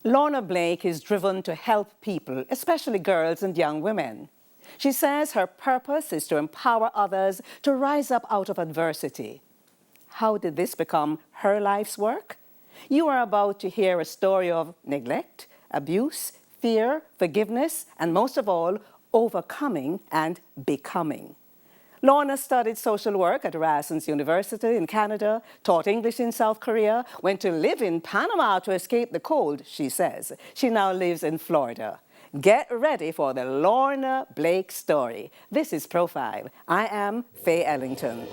Lorna Blake is driven to help people, especially girls and young women. She says her purpose is to empower others to rise up out of adversity. How did this become her life's work? You are about to hear a story of neglect, abuse, fear, forgiveness, and most of all, overcoming and becoming. Lorna studied social work at Erasmus University in Canada, taught English in South Korea, went to live in Panama to escape the cold, she says. She now lives in Florida. Get ready for the Lorna Blake story. This is Profile. I am Faye Ellington.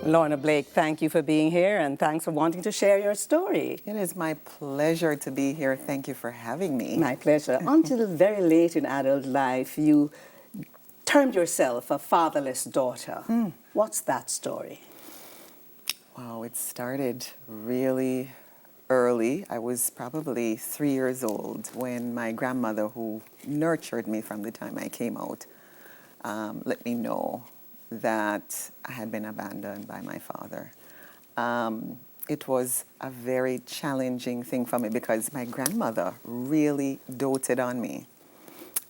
Lorna Blake, thank you for being here and thanks for wanting to share your story. It is my pleasure to be here. Thank you for having me. My pleasure. Until very late in adult life, you termed yourself a fatherless daughter. What's that story? Wow, it started really early. I was probably 3 years old when my grandmother, who nurtured me from the time I came out, let me know that I had been abandoned by my father. It was a very challenging thing for me because my grandmother really doted on me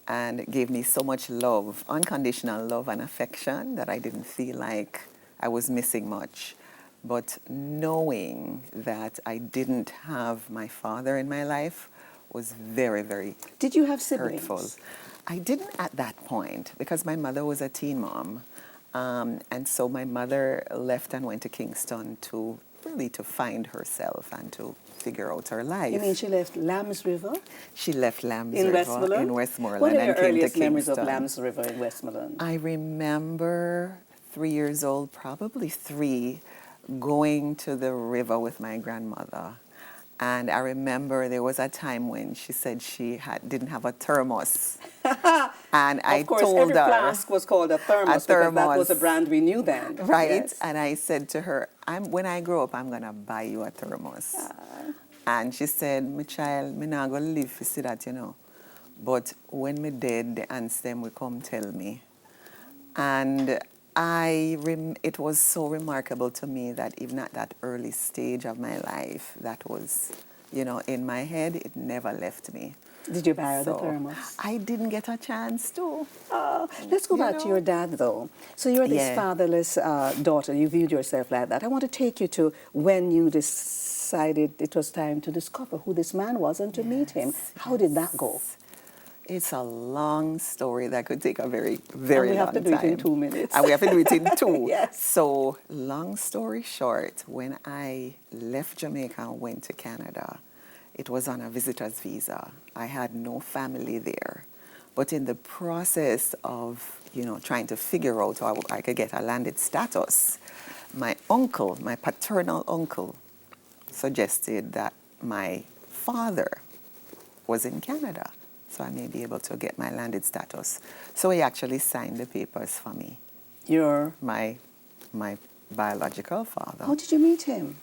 and gave me so much love, unconditional love and affection, that I didn't feel like I was missing much. But knowing that I didn't have my father in my life was very, very Did you have siblings? hurtful. I didn't at that point because my mother was a teen mom. And so my mother left and went to Kingston to find herself and to figure out her life. You mean she left Lambs River? She left Lambs in River Westmoreland? in Westmoreland What are and your came to earliest memories of Kingston. Lambs River in Westmoreland? I remember 3 years old, probably 3, going to the river with my grandmother. And I remember there was a time when she said she didn't have a thermos. And I of course, told every her, flask was called a thermos, because that was a brand we knew then. right? Yes. And I said to her, when I grow up, I'm going to buy you a thermos. And she said, my child, I'm not going to live to see that, you know. But when me dead, the aunts them will come tell me. And it was so remarkable to me that even at that early stage of my life, that was, in my head, it never left me. Did you borrow the thermos? I didn't get a chance to. Let's go back to your dad, though. So you're this fatherless daughter. You viewed yourself like that. I want to take you to when you decided it was time to discover who this man was and to meet him. How did that go? It's a long story that could take a very, very long time. And we have to do it in 2 minutes. And we have to do it in 2. Yes. So, long story short, when I left Jamaica and went to Canada, it was on a visitor's visa. I had no family there. But in the process of, trying to figure out how I could get a landed status, my paternal uncle, suggested that my father was in Canada, so I may be able to get my landed status. So he actually signed the papers for me. My biological father. How did you meet him?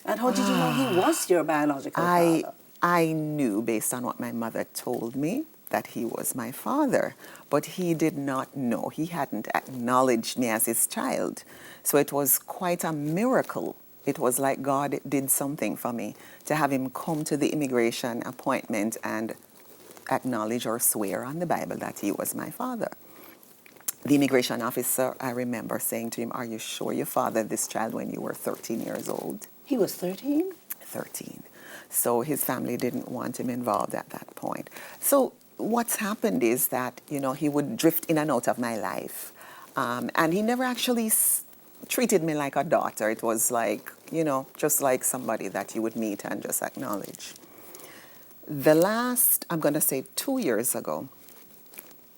And how did you know he was your biological father? I knew, based on what my mother told me, that he was my father. But he did not know. He hadn't acknowledged me as his child. So it was quite a miracle. It was like God did something for me to have him come to the immigration appointment and acknowledge or swear on the Bible that he was my father. The immigration officer, I remember saying to him, "Are you sure you fathered this child when you were 13 years old?" He was 13? 13. So his family didn't want him involved at that point. So what's happened is that, he would drift in and out of my life. And he never actually treated me like a daughter. It was like, just like somebody that you would meet and just acknowledge. The last, I'm going to say 2 years ago,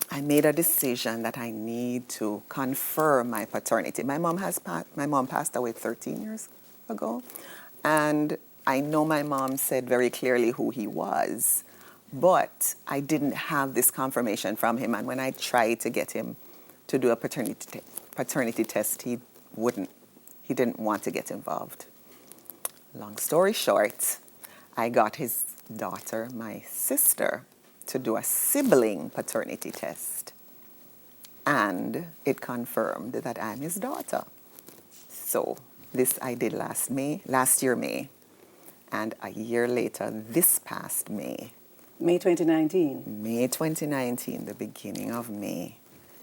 I made a decision that I need to confirm my paternity. My mom passed away 13 years ago, and I know my mom said very clearly who he was, but I didn't have this confirmation from him. And when I tried to get him to do a paternity test, he didn't want to get involved. Long story short, I got his daughter, my sister, to do a sibling paternity test. And it confirmed that I'm his daughter. So this I did last year May. And a year later, this past May. May 2019. May 2019, the beginning of May,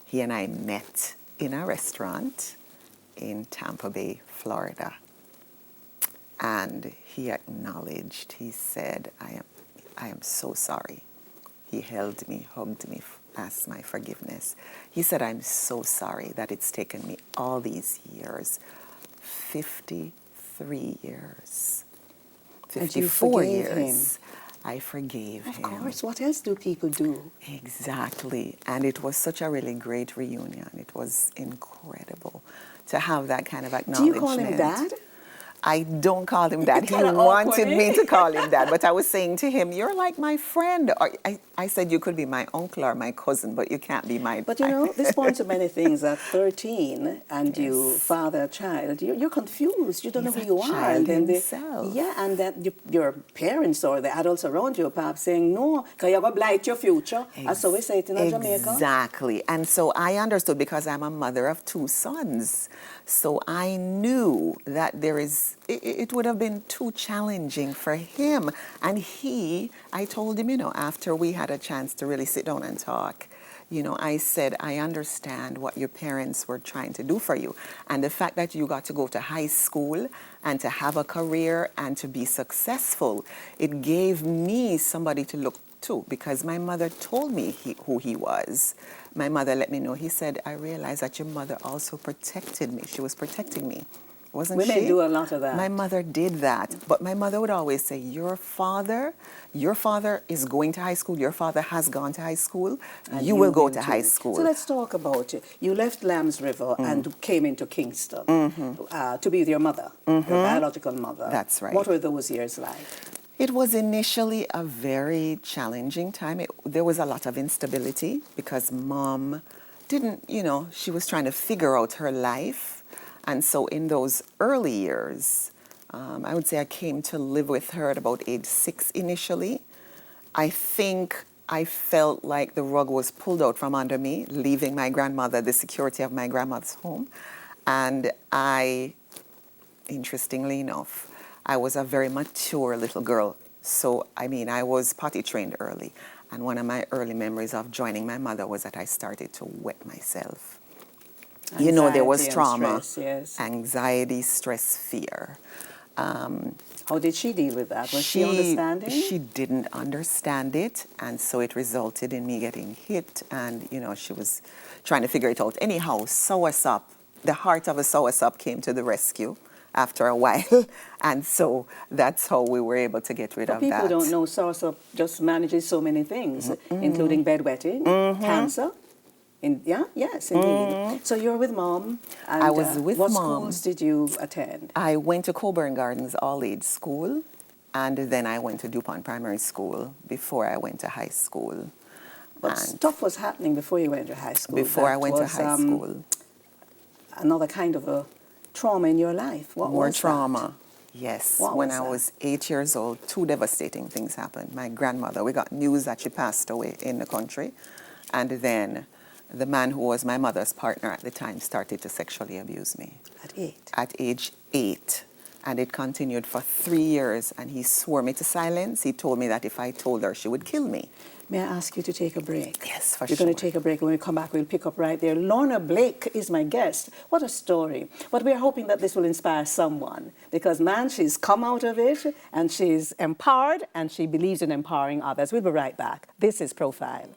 he and I met in a restaurant in Tampa Bay, Florida. And he acknowledged, he said, I am so sorry. He held me, hugged me, asked my forgiveness. He said, I'm so sorry that it's taken me all these years, 53 years, 54 years. I forgave him. Of course, what else do people do? Exactly. And it was such a really great reunion. It was incredible to have that kind of acknowledgement. Do you call him Dad? I don't call him Dad. He wanted me to call him Dad, but I was saying to him, you're like my friend. Or I said you could be my uncle or my cousin, but you can't be my... But you know, this points to many things. At 13, and you father a child, you're confused. You don't know who you are. And then himself. And then your parents or the adults around you are perhaps saying, no, because you're going to blight your future. As so we say it in Jamaica. Exactly. And so I understood, because I'm a mother of 2 sons. So I knew that it would have been too challenging for him. And I told him, after we had a chance to really sit down and talk, I said, I understand what your parents were trying to do for you. And the fact that you got to go to high school and to have a career and to be successful, it gave me somebody to look to, because my mother told me who he was. My mother let me know. He said, I realized that your mother also protected me. She was protecting me. Wasn't she? Women do a lot of that. My mother did that. But my mother would always say, your father is going to high school. Your father has gone to high school. And you will go to high school. So let's talk about it. You left Lambs River and came into Kingston to be with your mother, your biological mother. That's right. What were those years like? It was initially a very challenging time. There was a lot of instability because Mom didn't, she was trying to figure out her life. And so in those early years, I would say I came to live with her at about age 6 initially. I think I felt like the rug was pulled out from under me, leaving my grandmother, the security of my grandmother's home. And interestingly enough, I was a very mature little girl. So, I was potty trained early. And one of my early memories of joining my mother was that I started to wet myself. Anxiety, there was trauma, stress, yes. Anxiety, stress, fear. How did she deal with that? Was she understanding? She didn't understand it, and so it resulted in me getting hit, and, she was trying to figure it out. Anyhow, soursop, the heart of a soursop came to the rescue after a while, and so that's how we were able to get rid of that. People don't know soursop just manages so many things, including bedwetting, cancer. Yes, indeed. So you're with Mom. And, I was with what Mom. Schools did you attend? I went to Coburn Gardens all-age school, and then I went to DuPont Primary School before I went to high school. But stuff was happening before you went to high school. Before I went to high school. Another kind of a trauma in your life. What More was trauma. That? Yes. What when was I that? was 8 years old, 2 devastating things happened. My grandmother, we got news that she passed away in the country, and then the man who was my mother's partner at the time started to sexually abuse me. At 8? At age 8. And it continued for 3 years, and he swore me to silence. He told me that if I told her, she would kill me. May I ask you to take a break? Yes, for We're sure. going to take a break. When we come back, we'll pick up right there. Lorna Blake is my guest. What a story. But we're hoping that this will inspire someone. Because, man, she's come out of it, and she's empowered, and she believes in empowering others. We'll be right back. This is Profile.